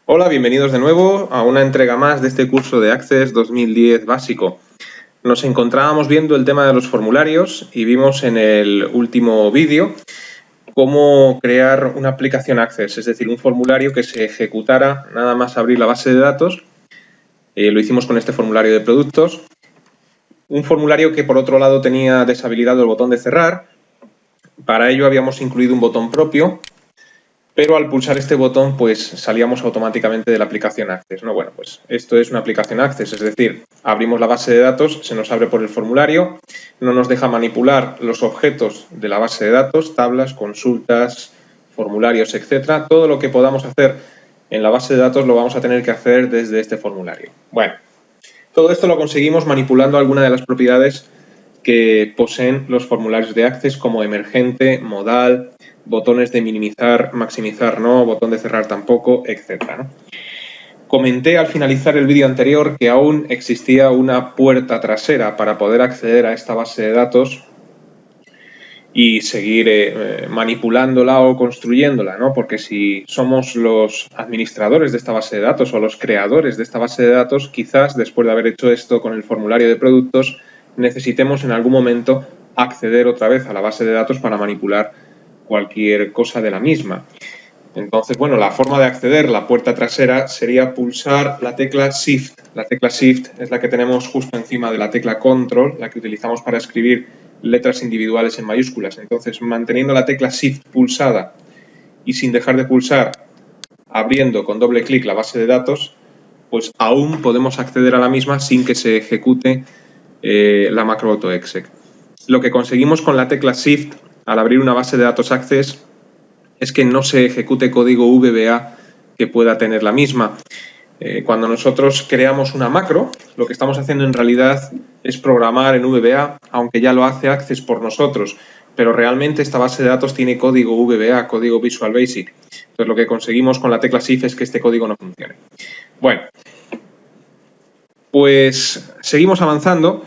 Hola, bienvenidos de nuevo a una entrega más de este curso de Access 2010 básico. Nos encontrábamos viendo el tema de los formularios y vimos en el último vídeo cómo crear una aplicación Access, es decir, un formulario que se ejecutara nada más abrir la base de datos. Lo hicimos con este formulario de productos. Un formulario que por otro lado tenía deshabilitado el botón de cerrar. Para ello habíamos incluido un botón propio, pero al pulsar este botón pues salíamos automáticamente de la aplicación Access, ¿no? Bueno, pues esto es una aplicación Access, es decir, abrimos la base de datos, se nos abre por el formulario, no nos deja manipular los objetos de la base de datos, tablas, consultas, formularios, etcétera. Todo lo que podamos hacer en la base de datos lo vamos a tener que hacer desde este formulario. Bueno, todo esto lo conseguimos manipulando alguna de las propiedades que poseen los formularios de Access, como emergente, modal, botones de minimizar, maximizar no, botón de cerrar tampoco, etc., ¿no? Comenté al finalizar el vídeo anterior que aún existía una puerta trasera para poder acceder a esta base de datos y seguir manipulándola o construyéndola, ¿no? Porque si somos los administradores de esta base de datos o los creadores de esta base de datos, quizás después de haber hecho esto con el formulario de productos, necesitemos en algún momento acceder otra vez a la base de datos para manipular cualquier cosa de la misma. Entonces, bueno, la forma de acceder, la puerta trasera, sería pulsar la tecla Shift. La tecla Shift es la que tenemos justo encima de la tecla Control, la que utilizamos para escribir letras individuales en mayúsculas. Entonces, manteniendo la tecla Shift pulsada y sin dejar de pulsar, abriendo con doble clic la base de datos, pues aún podemos acceder a la misma sin que se ejecute la macro AutoExec. Lo que conseguimos con la tecla Shift al abrir una base de datos Access es que no se ejecute código VBA que pueda tener la misma. Cuando nosotros creamos una macro, lo que estamos haciendo en realidad es programar en VBA, aunque ya lo hace Access por nosotros, pero realmente esta base de datos tiene código VBA, código Visual Basic. Entonces lo que conseguimos con la tecla Shift es que este código no funcione. Bueno, pues seguimos avanzando.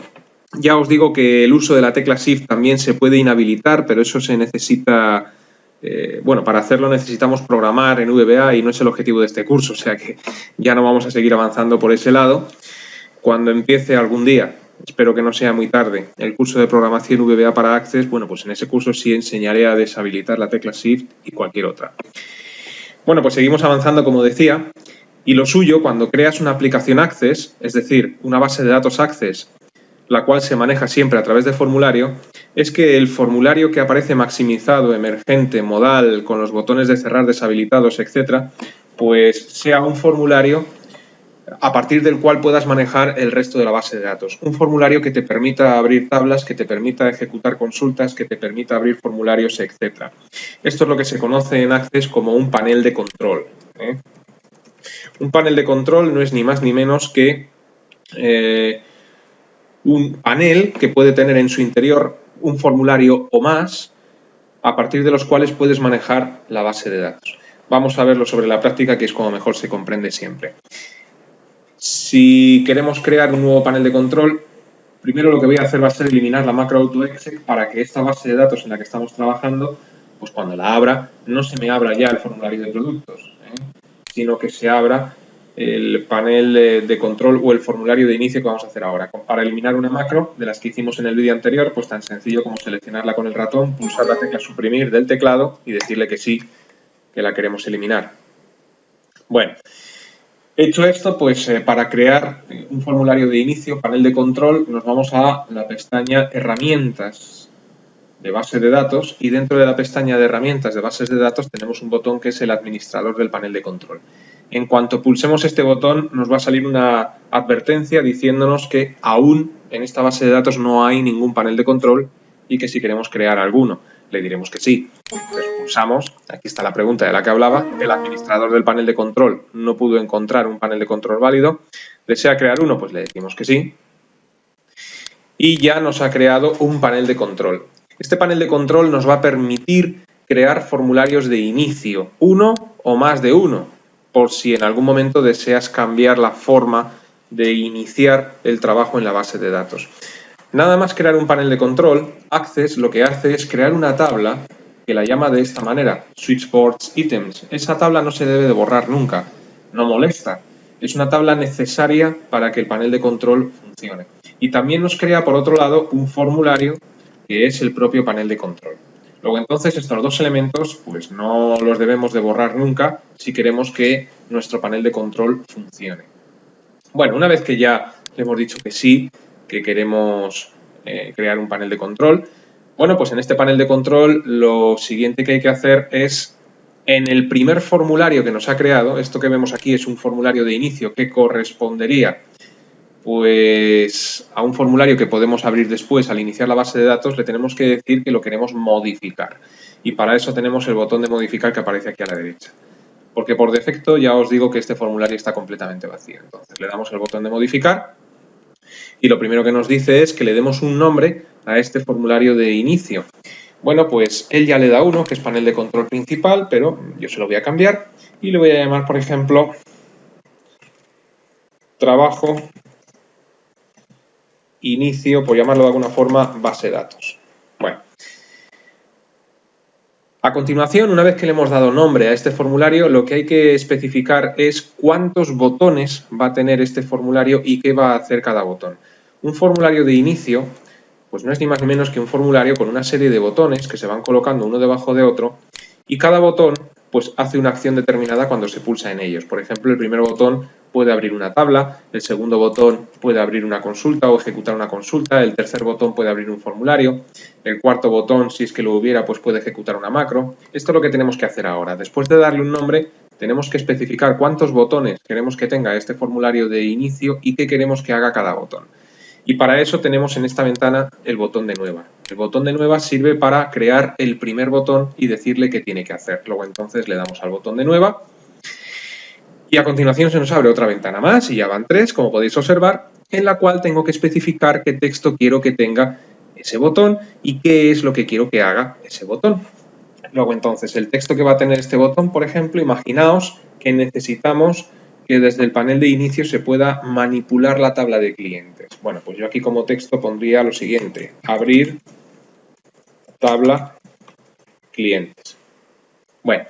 Ya os digo que el uso de la tecla Shift también se puede inhabilitar, pero eso se necesita... bueno, para hacerlo necesitamos programar en VBA y no es el objetivo de este curso, o sea que ya no vamos a seguir avanzando por ese lado. Cuando empiece algún día, espero que no sea muy tarde, el curso de programación VBA para Access, bueno, pues en ese curso sí enseñaré a deshabilitar la tecla Shift y cualquier otra. Bueno, pues seguimos avanzando, como decía, y lo suyo, cuando creas una aplicación Access, es decir, una base de datos Access, la cual se maneja siempre a través de formulario, es que el formulario que aparece maximizado, emergente, modal, con los botones de cerrar deshabilitados, etcétera, pues sea un formulario a partir del cual puedas manejar el resto de la base de datos. Un formulario que te permita abrir tablas, que te permita ejecutar consultas, que te permita abrir formularios, etcétera. Esto es lo que se conoce en Access como un panel de control. Un panel de control no es ni más ni menos que un panel que puede tener en su interior un formulario o más, a partir de los cuales puedes manejar la base de datos. Vamos a verlo sobre la práctica, que es como mejor se comprende siempre. Si queremos crear un nuevo panel de control, primero lo que voy a hacer va a ser eliminar la macro AutoExec para que esta base de datos en la que estamos trabajando, pues cuando la abra, no se me abra ya el formulario de productos, sino que se abra el panel de control o el formulario de inicio que vamos a hacer ahora. Para eliminar una macro, de las que hicimos en el vídeo anterior, pues tan sencillo como seleccionarla con el ratón, pulsar la tecla suprimir del teclado y decirle que sí, que la queremos eliminar. Bueno, hecho esto, pues para crear un formulario de inicio, panel de control, nos vamos a la pestaña Herramientas de base de datos y dentro de la pestaña de herramientas de bases de datos tenemos un botón que es el administrador del panel de control. En cuanto pulsemos este botón nos va a salir una advertencia diciéndonos que aún en esta base de datos no hay ningún panel de control y que si queremos crear alguno le diremos que sí. Entonces pulsamos, aquí está la pregunta de la que hablaba, el administrador del panel de control no pudo encontrar un panel de control válido, ¿desea crear uno? Pues le decimos que sí y ya nos ha creado un panel de control. Este panel de control nos va a permitir crear formularios de inicio, uno o más de uno, por si en algún momento deseas cambiar la forma de iniciar el trabajo en la base de datos. Nada más crear un panel de control, Access lo que hace es crear una tabla que la llama de esta manera, Switchboards Items. Esa tabla no se debe de borrar nunca. no molesta. Es una tabla necesaria para que el panel de control funcione. Y también nos crea, por otro lado, un formulario que es el propio panel de control. Luego, entonces, estos dos elementos pues no los debemos de borrar nunca si queremos que nuestro panel de control funcione. Bueno, una vez que ya le hemos dicho que sí, que queremos crear un panel de control, bueno, pues en este panel de control lo siguiente que hay que hacer es, en el primer formulario que nos ha creado, esto que vemos aquí es un formulario de inicio que correspondería pues a un formulario que podemos abrir después al iniciar la base de datos, le tenemos que decir que lo queremos modificar. Y para eso tenemos el botón de modificar que aparece aquí a la derecha. Porque por defecto ya os digo que este formulario está completamente vacío. Entonces le damos el botón de modificar y lo primero que nos dice es que le demos un nombre a este formulario de inicio. Bueno, pues él ya le da uno, que es panel de control principal, pero yo se lo voy a cambiar y le voy a llamar, por ejemplo, trabajo inicio, por llamarlo de alguna forma, base de datos. Bueno, a continuación, una vez que le hemos dado nombre a este formulario, lo que hay que especificar es cuántos botones va a tener este formulario y qué va a hacer cada botón. Un formulario de inicio, pues no es ni más ni menos que un formulario con una serie de botones que se van colocando uno debajo de otro y cada botón pues hace una acción determinada cuando se pulsa en ellos. Por ejemplo, el primer botón puede abrir una tabla, el segundo botón puede abrir una consulta o ejecutar una consulta, el tercer botón puede abrir un formulario, el cuarto botón, si es que lo hubiera, pues puede ejecutar una macro. Esto es lo que tenemos que hacer ahora. Después de darle un nombre, tenemos que especificar cuántos botones queremos que tenga este formulario de inicio y qué queremos que haga cada botón. Y para eso tenemos en esta ventana el botón de nueva. El botón de nueva sirve para crear el primer botón y decirle qué tiene que hacer. Luego entonces le damos al botón de nueva y a continuación se nos abre otra ventana más, y ya van 3, como podéis observar, en la cual tengo que especificar qué texto quiero que tenga ese botón y qué es lo que quiero que haga ese botón. Luego entonces el texto que va a tener este botón, por ejemplo, imaginaos que necesitamos que desde el panel de inicio se pueda manipular la tabla de clientes. Bueno, pues yo aquí como texto pondría lo siguiente: abrir tabla clientes. Bueno,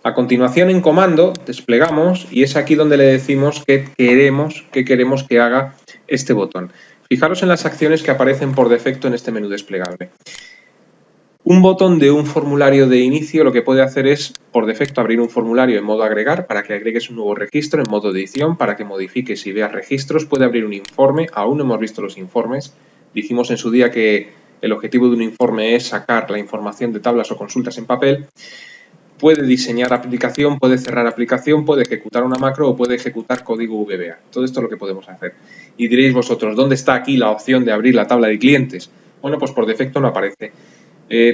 a continuación en comando desplegamos y es aquí donde le decimos que queremos que haga este botón. Fijaros en las acciones que aparecen por defecto en este menú desplegable. Un botón de un formulario de inicio lo que puede hacer es, por defecto, abrir un formulario en modo agregar para que agregues un nuevo registro, en modo edición para que modifiques y veas registros, puede abrir un informe, aún no hemos visto los informes. Dijimos en su día que el objetivo de un informe es sacar la información de tablas o consultas en papel. Puede diseñar aplicación, puede cerrar aplicación, puede ejecutar una macro o puede ejecutar código VBA. Todo esto es lo que podemos hacer. Y diréis vosotros, ¿dónde está aquí la opción de abrir la tabla de clientes? Bueno, pues por defecto no aparece.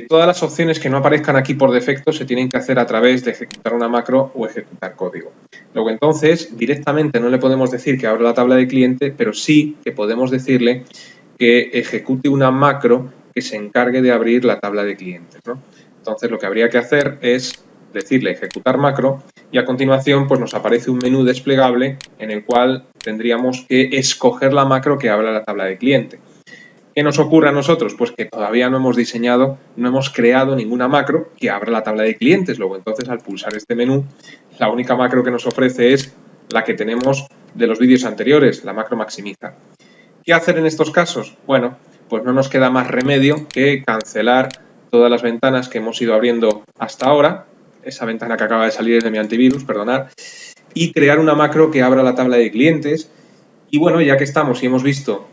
Todas las opciones que no aparezcan aquí por defecto se tienen que hacer a través de ejecutar una macro o ejecutar código. Luego entonces directamente no le podemos decir que abra la tabla de cliente, pero sí que podemos decirle que ejecute una macro que se encargue de abrir la tabla de clientes, ¿no? Entonces lo que habría que hacer es decirle ejecutar macro y a continuación pues nos aparece un menú desplegable en el cual tendríamos que escoger la macro que abra la tabla de cliente. ¿Qué nos ocurre a nosotros? Pues que todavía no hemos diseñado, no hemos creado ninguna macro que abra la tabla de clientes. Luego, entonces, al pulsar este menú, la única macro que nos ofrece es la que tenemos de los vídeos anteriores, la macro maximiza. ¿Qué hacer en estos casos? Bueno, pues no nos queda más remedio que cancelar todas las ventanas que hemos ido abriendo hasta ahora. Esa ventana que acaba de salir es de mi antivirus, perdonad. Y crear una macro que abra la tabla de clientes. Y bueno, ya que estamos y hemos visto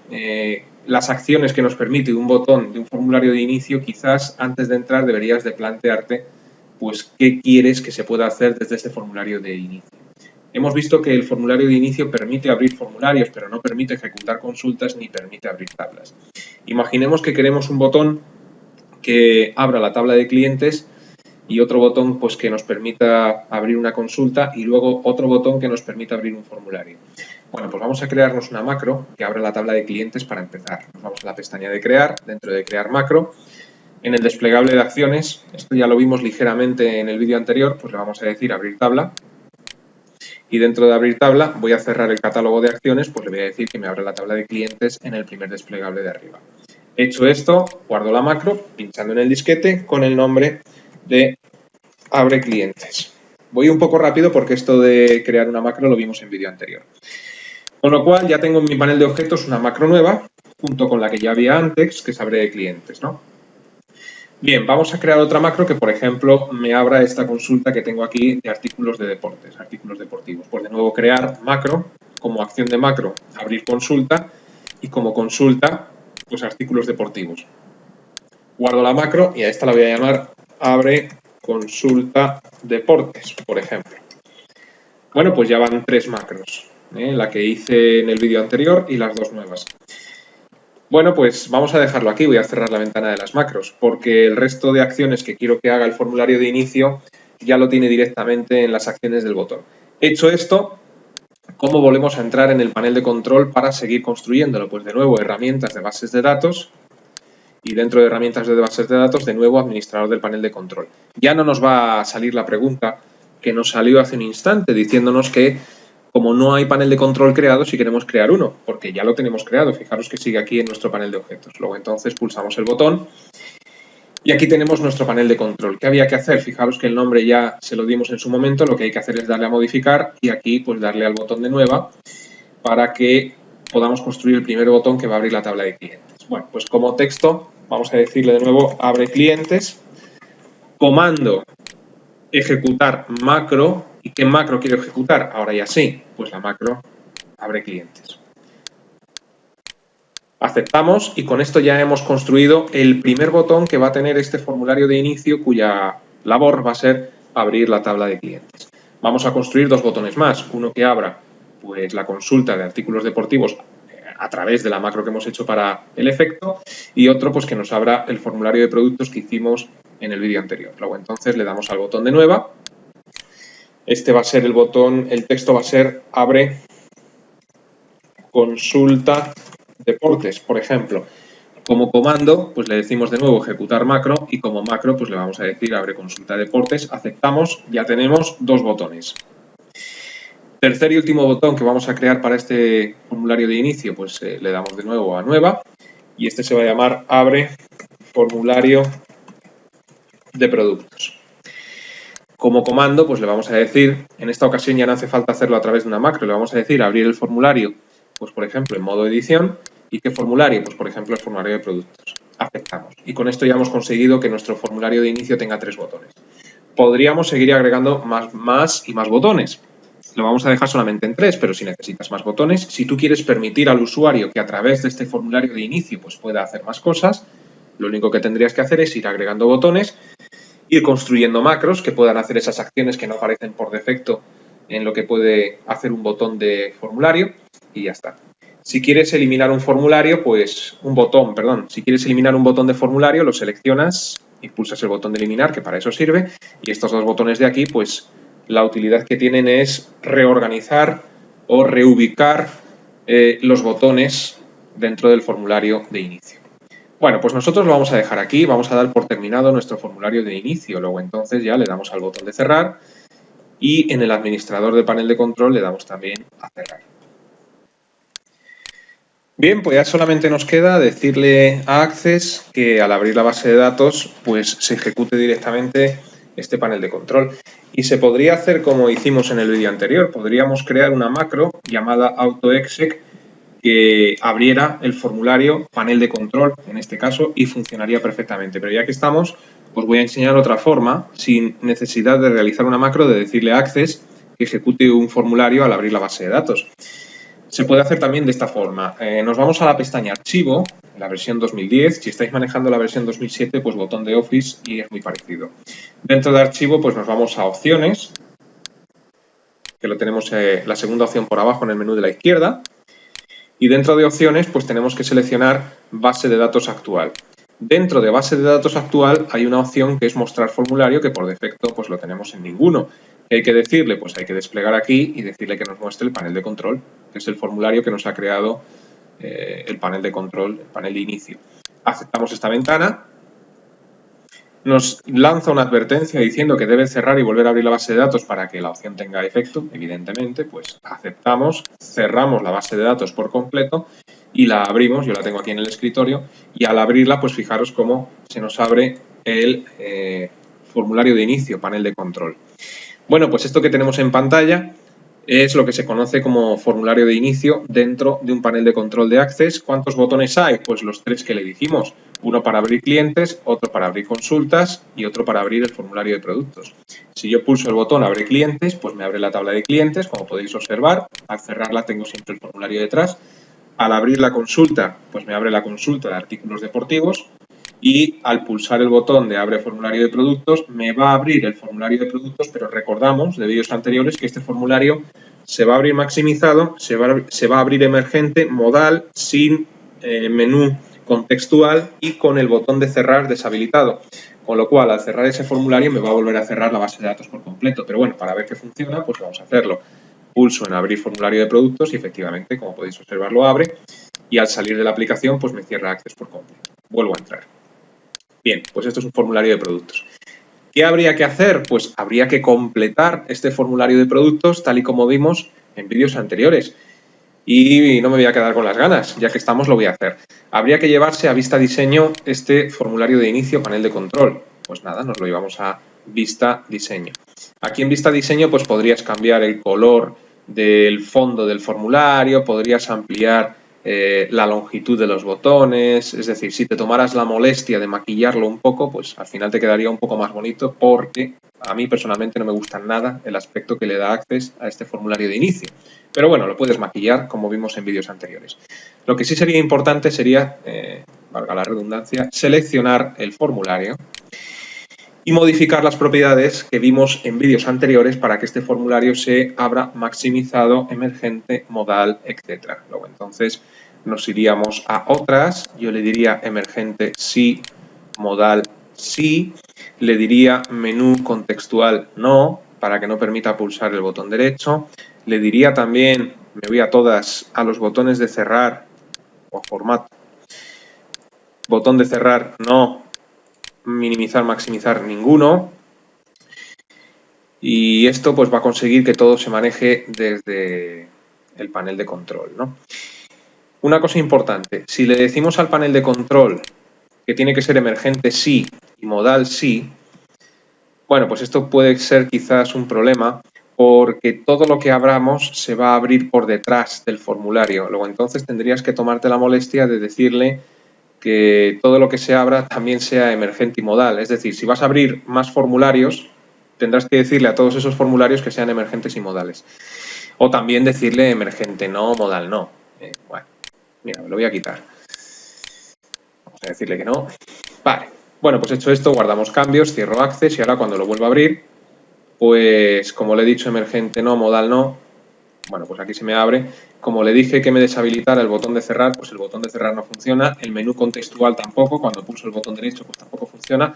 las acciones que nos permite un botón de un formulario de inicio, quizás antes de entrar deberías de plantearte pues qué quieres que se pueda hacer desde este formulario de inicio. Hemos visto que el formulario de inicio permite abrir formularios, pero no permite ejecutar consultas ni permite abrir tablas. Imaginemos que queremos un botón que abra la tabla de clientes y otro botón pues que nos permita abrir una consulta y luego otro botón que nos permita abrir un formulario. Bueno, pues vamos a crearnos una macro que abra la tabla de clientes para empezar. Nos vamos a la pestaña de crear, dentro de crear macro. En el desplegable de acciones, esto ya lo vimos ligeramente en el vídeo anterior, pues le vamos a decir abrir tabla. Y dentro de abrir tabla voy a cerrar el catálogo de acciones, pues le voy a decir que me abra la tabla de clientes en el primer desplegable de arriba. Hecho esto, guardo la macro pinchando en el disquete con el nombre de abre clientes. Voy un poco rápido porque esto de crear una macro lo vimos en vídeo anterior. Con lo cual ya tengo en mi panel de objetos una macro nueva, junto con la que ya había antes, que es abre de clientes, ¿no? Bien, vamos a crear otra macro que, por ejemplo, me abra esta consulta que tengo aquí de artículos de deportes, artículos deportivos. Pues de nuevo crear macro, como acción de macro, abrir consulta y como consulta, pues artículos deportivos. Guardo la macro y a esta la voy a llamar abre consulta deportes, por ejemplo. Bueno, pues ya van 3 macros, la que hice en el vídeo anterior y las 2 nuevas. Bueno, pues vamos a dejarlo aquí, voy a cerrar la ventana de las macros, porque el resto de acciones que quiero que haga el formulario de inicio ya lo tiene directamente en las acciones del botón. Hecho esto, ¿cómo volvemos a entrar en el panel de control para seguir construyéndolo? Pues de nuevo, herramientas de bases de datos. Y dentro de herramientas de bases de datos, de nuevo, administrador del panel de control. Ya no nos va a salir la pregunta que nos salió hace un instante diciéndonos que como no hay panel de control creado, si queremos crear uno, porque ya lo tenemos creado. Fijaros que sigue aquí en nuestro panel de objetos. Luego entonces pulsamos el botón y aquí tenemos nuestro panel de control. ¿Qué había que hacer? Fijaros que el nombre ya se lo dimos en su momento. Lo que hay que hacer es darle a modificar y aquí pues darle al botón de nueva para que podamos construir el primer botón que va a abrir la tabla de clientes. Bueno, pues como texto vamos a decirle de nuevo abre clientes, comando ejecutar macro. ¿Y qué macro quiero ejecutar? Ahora ya sí, pues la macro abre clientes. Aceptamos y con esto ya hemos construido el primer botón que va a tener este formulario de inicio cuya labor va a ser abrir la tabla de clientes. Vamos a construir 2 botones más, uno que abra pues la consulta de artículos deportivos a través de la macro que hemos hecho para el efecto y otro pues que nos abra el formulario de productos que hicimos en el vídeo anterior. Luego entonces le damos al botón de nueva. Este va a ser el botón, el texto va a ser abre consulta deportes, por ejemplo. Como comando, pues le decimos de nuevo ejecutar macro y como macro pues le vamos a decir abre consulta deportes, aceptamos, ya tenemos 2 botones. Tercer y último botón que vamos a crear para este formulario de inicio, pues le damos de nuevo a nueva y este se va a llamar abre formulario de productos. Como comando, pues le vamos a decir, en esta ocasión ya no hace falta hacerlo a través de una macro, le vamos a decir abrir el formulario, pues por ejemplo en modo edición. ¿Y qué formulario? Pues por ejemplo el formulario de productos. Aceptamos. Y con esto ya hemos conseguido que nuestro formulario de inicio tenga 3 botones. Podríamos seguir agregando más y más botones. Lo vamos a dejar solamente en 3, pero si necesitas más botones, si tú quieres permitir al usuario que a través de este formulario de inicio pues pueda hacer más cosas, lo único que tendrías que hacer es ir agregando botones, ir construyendo macros que puedan hacer esas acciones que no aparecen por defecto en lo que puede hacer un botón de formulario y ya está. Si quieres eliminar un formulario, pues si quieres eliminar un botón de formulario, lo seleccionas y pulsas el botón de eliminar, que para eso sirve, y estos 2 botones de aquí, pues la utilidad que tienen es reorganizar o reubicar los botones dentro del formulario de inicio. Bueno, pues nosotros lo vamos a dejar aquí, vamos a dar por terminado nuestro formulario de inicio, luego entonces ya le damos al botón de cerrar y en el administrador del panel de control le damos también a cerrar. Bien, pues ya solamente nos queda decirle a Access que al abrir la base de datos pues se ejecute directamente este panel de control. Y se podría hacer como hicimos en el vídeo anterior, podríamos crear una macro llamada AutoExec que abriera el formulario panel de control, en este caso, y funcionaría perfectamente. Pero ya que estamos, os voy a enseñar otra forma, sin necesidad de realizar una macro, de decirle a Access que ejecute un formulario al abrir la base de datos. Se puede hacer también de esta forma. Nos vamos a la pestaña Archivo, la versión 2010. Si estáis manejando la versión 2007, pues botón de Office y es muy parecido. Dentro de Archivo, pues nos vamos a Opciones, que lo tenemos la segunda opción por abajo en el menú de la izquierda. Y dentro de Opciones, pues tenemos que seleccionar Base de datos actual. Dentro de Base de datos actual hay una opción que es Mostrar formulario, que por defecto pues lo tenemos en ninguno. ¿Qué hay que decirle? Pues hay que desplegar aquí y decirle que nos muestre el panel de control, que es el formulario que nos ha creado el panel de control, el panel de inicio. Aceptamos esta ventana. Nos lanza una advertencia diciendo que debe cerrar y volver a abrir la base de datos para que la opción tenga efecto, evidentemente, pues aceptamos, cerramos la base de datos por completo y la abrimos, yo la tengo aquí en el escritorio, y al abrirla, pues fijaros cómo se nos abre el formulario de inicio, panel de control. Bueno, pues esto que tenemos en pantalla es lo que se conoce como formulario de inicio dentro de un panel de control de Access. ¿Cuántos botones hay? Pues los 3 que le dijimos. Uno para abrir clientes, otro para abrir consultas y otro para abrir el formulario de productos. Si yo pulso el botón Abre clientes, pues me abre la tabla de clientes, como podéis observar. Al cerrarla tengo siempre el formulario detrás. Al abrir la consulta, pues me abre la consulta de artículos deportivos. Y al pulsar el botón de Abre formulario de productos, me va a abrir el formulario de productos, pero recordamos de vídeos anteriores que este formulario se va a abrir maximizado, se va a abrir emergente, modal, sin menú contextual y con el botón de cerrar deshabilitado. Con lo cual, al cerrar ese formulario me va a volver a cerrar la base de datos por completo. Pero bueno, para ver que funciona, pues vamos a hacerlo. Pulso en Abrir formulario de productos y efectivamente, como podéis observar, lo abre. Y al salir de la aplicación, pues me cierra Access por completo. Vuelvo a entrar. Bien, pues esto es un formulario de productos. ¿Qué habría que hacer? Pues habría que completar este formulario de productos tal y como vimos en vídeos anteriores. Y no me voy a quedar con las ganas, ya que estamos lo voy a hacer. Habría que llevarse a vista diseño este formulario de inicio panel de control. Pues nada, nos lo llevamos a vista diseño. Aquí en vista diseño pues podrías cambiar el color del fondo del formulario, podrías ampliar la longitud de los botones, es decir, si te tomaras la molestia de maquillarlo un poco, pues al final te quedaría un poco más bonito, porque a mí personalmente no me gusta nada el aspecto que le da Access a este formulario de inicio. Pero bueno, lo puedes maquillar como vimos en vídeos anteriores. Lo que sí sería importante sería, valga la redundancia, seleccionar el formulario y modificar las propiedades que vimos en vídeos anteriores para que este formulario se abra maximizado, emergente, modal, etc. Luego entonces nos iríamos a otras, yo le diría emergente sí, modal sí, le diría menú contextual no, para que no permita pulsar el botón derecho, le diría también, me voy a todas, a los botones de cerrar o formato, botón de cerrar no, minimizar, maximizar ninguno, y esto pues va a conseguir que todo se maneje desde el panel de control, ¿no? Una cosa importante, si le decimos al panel de control que tiene que ser emergente sí y modal sí, bueno, pues esto puede ser quizás un problema porque todo lo que abramos se va a abrir por detrás del formulario. Luego entonces tendrías que tomarte la molestia de decirle que todo lo que se abra también sea emergente y modal. Es decir, si vas a abrir más formularios, tendrás que decirle a todos esos formularios que sean emergentes y modales. O también decirle emergente no, modal no. Bueno, mira, me lo voy a quitar. Vamos a decirle que no. Vale. Bueno, pues hecho esto, guardamos cambios, cierro Access y ahora cuando lo vuelvo a abrir, pues como le he dicho emergente no, modal no, bueno, pues aquí se me abre. Como le dije que me deshabilitara el botón de cerrar, pues el botón de cerrar no funciona. El menú contextual tampoco. Cuando pulso el botón derecho, pues tampoco funciona.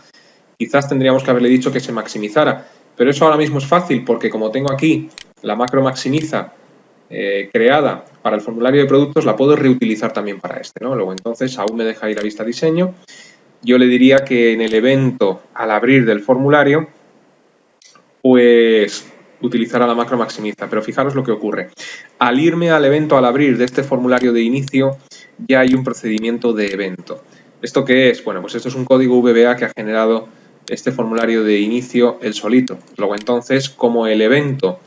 Quizás tendríamos que haberle dicho que se maximizara. Pero eso ahora mismo es fácil porque como tengo aquí la macro maximiza creada para el formulario de productos, la puedo reutilizar también para este, ¿no? Luego entonces aún me deja ir a vista diseño. Yo le diría que en el evento al abrir del formulario, pues utilizará la macro maximiza, pero fijaros lo que ocurre. Al irme al evento al abrir de este formulario de inicio, ya hay un procedimiento de evento. ¿Esto qué es? Bueno, pues esto es un código VBA que ha generado este formulario de inicio él solito. Luego entonces, como el evento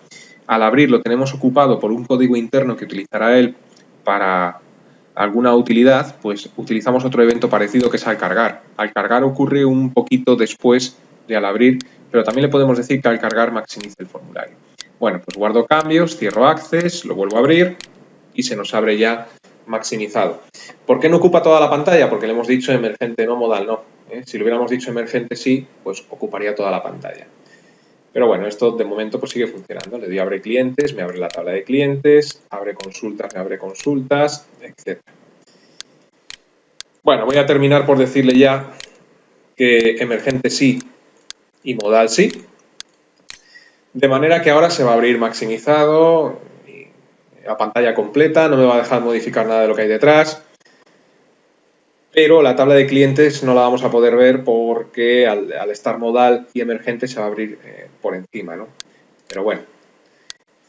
al abrir lo tenemos ocupado por un código interno que utilizará él para alguna utilidad, pues utilizamos otro evento parecido que es al cargar. Al cargar ocurre un poquito después de al abrir, pero también le podemos decir que al cargar maximiza el formulario. Bueno, pues guardo cambios, cierro Access, lo vuelvo a abrir y se nos abre ya maximizado. ¿Por qué no ocupa toda la pantalla? Porque le hemos dicho emergente no, modal no. Si le hubiéramos dicho emergente sí, pues ocuparía toda la pantalla. Pero bueno, esto de momento pues sigue funcionando. Le doy a abre clientes, me abre la tabla de clientes, abre consultas, me abre consultas, etc. Bueno, voy a terminar por decirle ya que emergente sí y modal sí. De manera que ahora se va a abrir maximizado, a pantalla completa, no me va a dejar modificar nada de lo que hay detrás. Pero la tabla de clientes no la vamos a poder ver porque al estar modal y emergente se va a abrir por encima, ¿no? Pero bueno,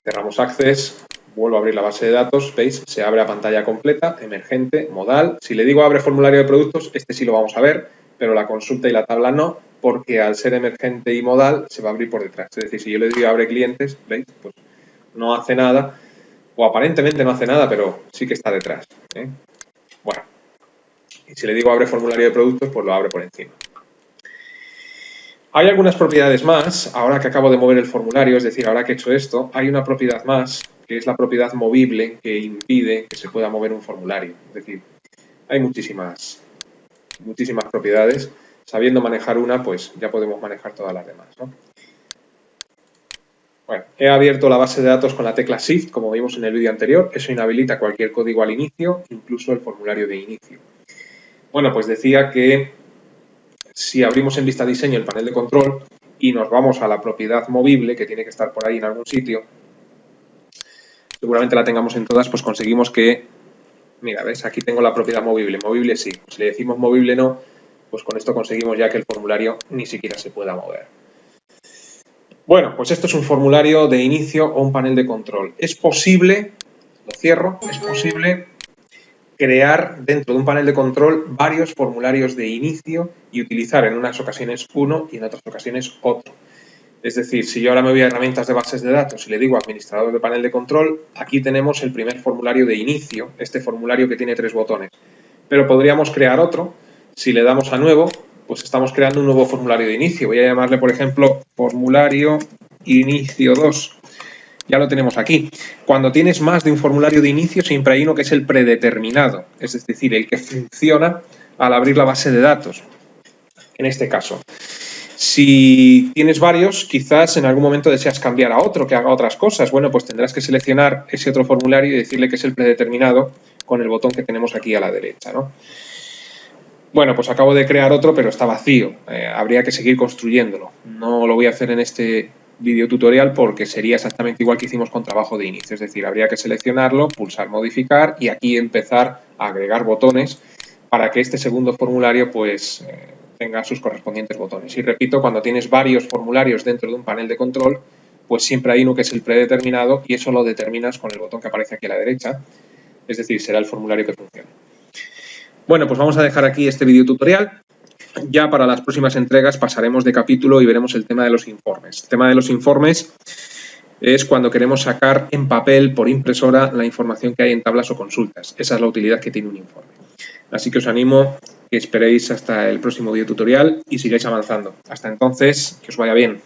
cerramos Access, vuelvo a abrir la base de datos, ¿veis? Se abre a pantalla completa, emergente, modal. Si le digo abre formulario de productos, este sí lo vamos a ver, pero la consulta y la tabla no. porque al ser emergente y modal se va a abrir por detrás. Es decir, si yo le digo abre clientes, ¿veis? Pues no hace nada, o aparentemente no hace nada, pero sí que está detrás, ¿eh? Bueno, y si le digo abre formulario de productos, pues lo abre por encima. Hay algunas propiedades más, ahora que acabo de mover el formulario, es decir, ahora que he hecho esto, hay una propiedad más, que es la propiedad movible, que impide que se pueda mover un formulario. Es decir, hay muchísimas propiedades. Sabiendo manejar una, pues ya podemos manejar todas las demás, ¿no? Bueno, he abierto la base de datos con la tecla Shift, como vimos en el vídeo anterior. Eso inhabilita cualquier código al inicio, incluso el formulario de inicio. Bueno, pues decía que si abrimos en vista diseño el panel de control y nos vamos a la propiedad movible, que tiene que estar por ahí en algún sitio, seguramente la tengamos en todas, pues conseguimos que, mira, ¿ves? Aquí tengo la propiedad movible. Movible sí. Si le decimos movible no, pues con esto conseguimos ya que el formulario ni siquiera se pueda mover. Bueno, pues esto es un formulario de inicio o un panel de control. Es posible, lo cierro, es posible crear dentro de un panel de control varios formularios de inicio y utilizar en unas ocasiones uno y en otras ocasiones otro. Es decir, si yo ahora me voy a herramientas de bases de datos y le digo administrador de panel de control, aquí tenemos el primer formulario de inicio, este formulario que tiene 3 botones. Pero podríamos crear otro. Si le damos a nuevo, pues estamos creando un nuevo formulario de inicio. Voy a llamarle, por ejemplo, formulario inicio 2. Ya lo tenemos aquí. Cuando tienes más de un formulario de inicio, siempre hay uno que es el predeterminado, es decir, el que funciona al abrir la base de datos, en este caso. Si tienes varios, quizás en algún momento deseas cambiar a otro, que haga otras cosas. Bueno, pues tendrás que seleccionar ese otro formulario y decirle que es el predeterminado con el botón que tenemos aquí a la derecha, ¿no? Bueno, pues acabo de crear otro, pero está vacío. Habría que seguir construyéndolo. No lo voy a hacer en este vídeo tutorial porque sería exactamente igual que hicimos con trabajo de inicio. Es decir, habría que seleccionarlo, pulsar modificar y aquí empezar a agregar botones para que este segundo formulario pues tenga sus correspondientes botones. Y repito, cuando tienes varios formularios dentro de un panel de control, pues siempre hay uno que es el predeterminado y eso lo determinas con el botón que aparece aquí a la derecha. Es decir, será el formulario que funcione. Bueno, pues vamos a dejar aquí este vídeo tutorial. Ya para las próximas entregas pasaremos de capítulo y veremos el tema de los informes. El tema de los informes es cuando queremos sacar en papel por impresora la información que hay en tablas o consultas. Esa es la utilidad que tiene un informe. Así que os animo que esperéis hasta el próximo vídeo tutorial y sigáis avanzando. Hasta entonces, que os vaya bien.